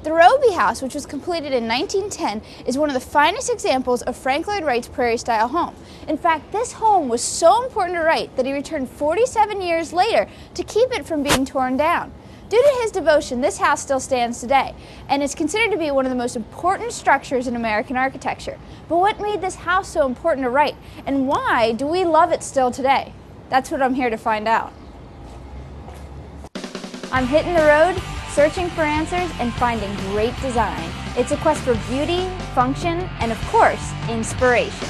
The Robie House, which was completed in 1910, is one of the finest examples of Frank Lloyd Wright's prairie-style home. In fact, this home was so important to Wright that he returned 47 years later to keep it from being torn down. Due to his devotion, this house still stands today, and is considered to be one of the most important structures in American architecture. But what made this house so important to Wright, and why do we love it still today? That's what I'm here to find out. I'm hitting the road, searching for answers and finding great design. It's a quest for beauty, function, and of course, inspiration.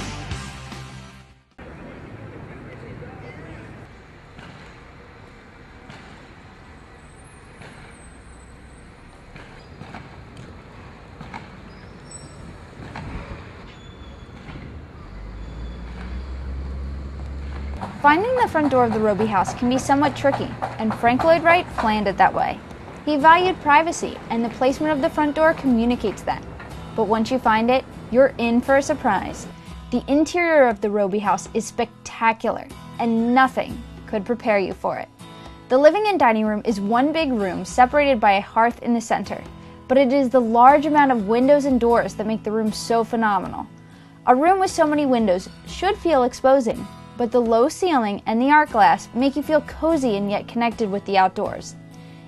Finding the front door of the Robie House can be somewhat tricky, and Frank Lloyd Wright planned it that way. He valued privacy, and the placement of the front door communicates that. But once you find it, you're in for a surprise. The interior of the Robie House is spectacular, and nothing could prepare you for it. The living and dining room is one big room separated by a hearth in the center, but it is the large amount of windows and doors that make the room so phenomenal. A room with so many windows should feel exposing, but the low ceiling and the art glass make you feel cozy and yet connected with the outdoors.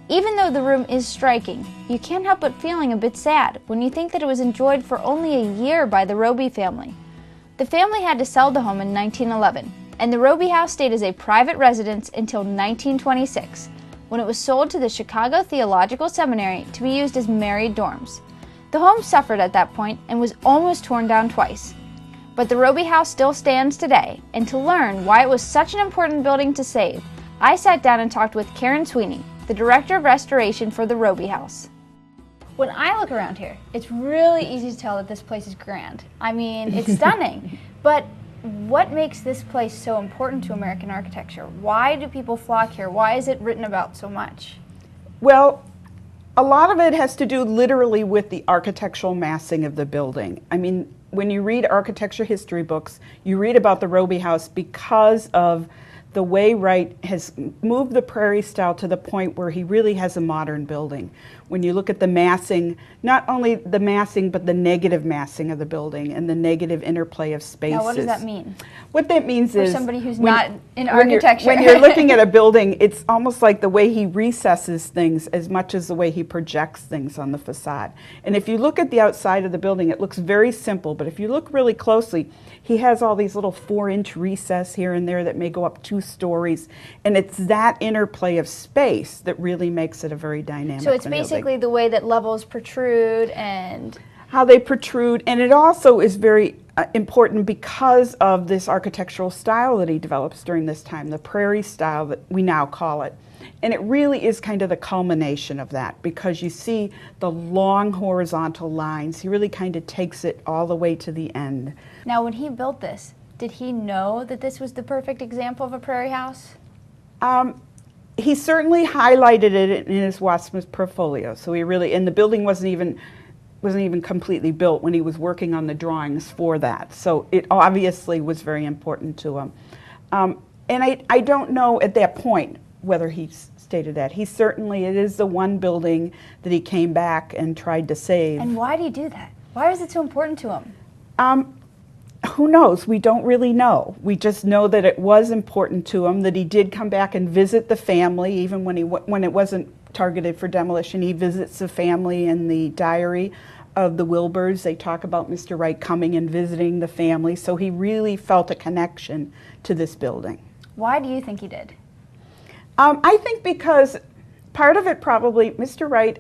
Even though the room is striking, you can't help but feeling a bit sad when you think that it was enjoyed for only a year by the Robie family. The family had to sell the home in 1911, and the Robie House stayed as a private residence until 1926, when it was sold to the Chicago Theological Seminary to be used as married dorms. The home suffered at that point and was almost torn down twice. But the Robie House still stands today, and to learn why it was such an important building to save, I sat down and talked with Karen Sweeney, the Director of Restoration for the Robie House. When I look around here, it's really easy to tell that this place is grand. I mean, it's stunning, but what makes this place so important to American architecture? Why do people flock here? Why is it written about so much? Well, a lot of it has to do literally with the architectural massing of the building. I mean, when you read architecture history books, you read about the Robie House because of the way Wright has moved the prairie style to the point where he really has a modern building. When you look at the massing, not only the massing, but the negative massing of the building and the negative interplay of spaces. Now, what does that mean? What that means is, for somebody who's not in architecture. When you're looking at a building, it's almost like the way he recesses things as much as the way he projects things on the facade. And if you look at the outside of the building, it looks very simple, but if you look really closely, he has all these little 4-inch recess here and there that may go up 2 stories, and it's that interplay of space that really makes it a very dynamic building. So it's basically the way that levels protrude and how they protrude, and it also is very important because of this architectural style that he develops during this time, the prairie style that we now call it. And it really is kind of the culmination of that, because you see the long horizontal lines. He really kind of takes it all the way to the end. Now, when he built this, did he know that this was the perfect example of a prairie house? He certainly highlighted it in his Wadsmith portfolio. So he really, and the building wasn't even completely built when he was working on the drawings for that. So it obviously was very important to him. And I don't know at that point whether he stated that. He certainly, it is the one building that he came back and tried to save. And why did he do that? Why was it so important to him? Who knows? We don't really know. We just know that it was important to him, that he did come back and visit the family, even when it wasn't targeted for demolition. He visits the family in the diary of the Wilburs. They talk about Mr. Wright coming and visiting the family, so he really felt a connection to this building. Why do you think he did? I think because part of it probably, Mr. Wright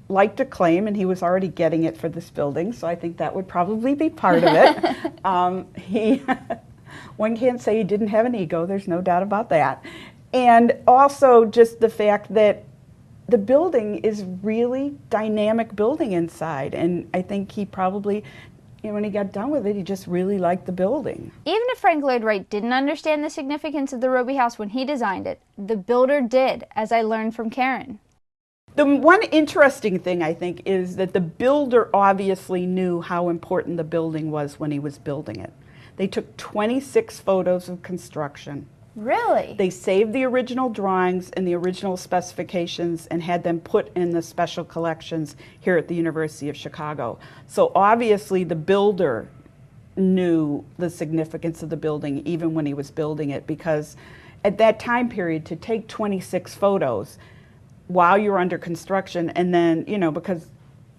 liked to claim, and he was already getting it for this building, so I think that would probably be part of it. One can't say he didn't have an ego, there's no doubt about that. And also just the fact that the building is really dynamic building inside, and I think he probably, when he got done with it, he just really liked the building. Even if Frank Lloyd Wright didn't understand the significance of the Robie House when he designed it, the builder did, as I learned from Karen. The one interesting thing, I think, is that the builder obviously knew how important the building was when he was building it. They took 26 photos of construction, Really? They saved the original drawings and the original specifications and had them put in the special collections here at the University of Chicago. So obviously the builder knew the significance of the building even when he was building it, because at that time period, to take 26 photos while you're under construction, and then, you know, because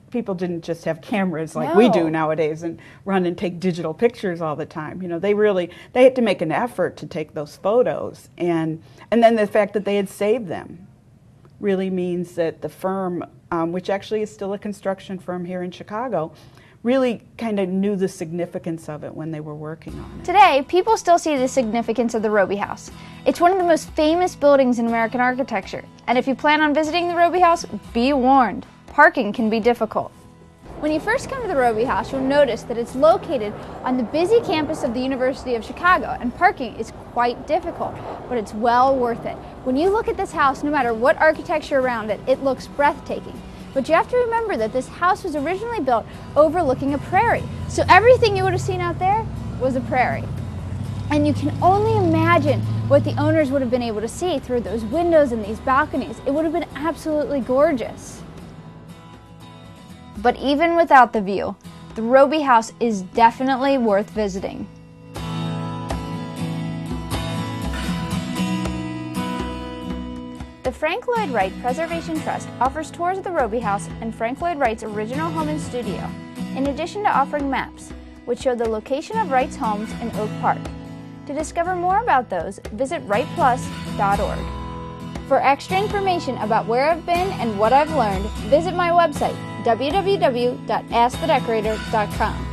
people didn't just have cameras like we do nowadays and run and take digital pictures all the time. You know, they had to make an effort to take those photos. And then the fact that they had saved them really means that the firm, which actually is still a construction firm here in Chicago, really kind of knew the significance of it when they were working on it. Today, people still see the significance of the Robie House. It's one of the most famous buildings in American architecture. And if you plan on visiting the Robie House, be warned. Parking can be difficult. When you first come to the Robie House, you'll notice that it's located on the busy campus of the University of Chicago, and parking is quite difficult, but it's well worth it. When you look at this house, no matter what architecture around it, it looks breathtaking. But you have to remember that this house was originally built overlooking a prairie, so everything you would have seen out there was a prairie. And you can only imagine what the owners would have been able to see through those windows and these balconies. It would have been absolutely gorgeous. But even without the view, the Robie House is definitely worth visiting. The Frank Lloyd Wright Preservation Trust offers tours of the Robie House and Frank Lloyd Wright's original home and studio, in addition to offering maps, which show the location of Wright's homes in Oak Park. To discover more about those, visit wrightplus.org. For extra information about where I've been and what I've learned, visit my website, www.askthedecorator.com.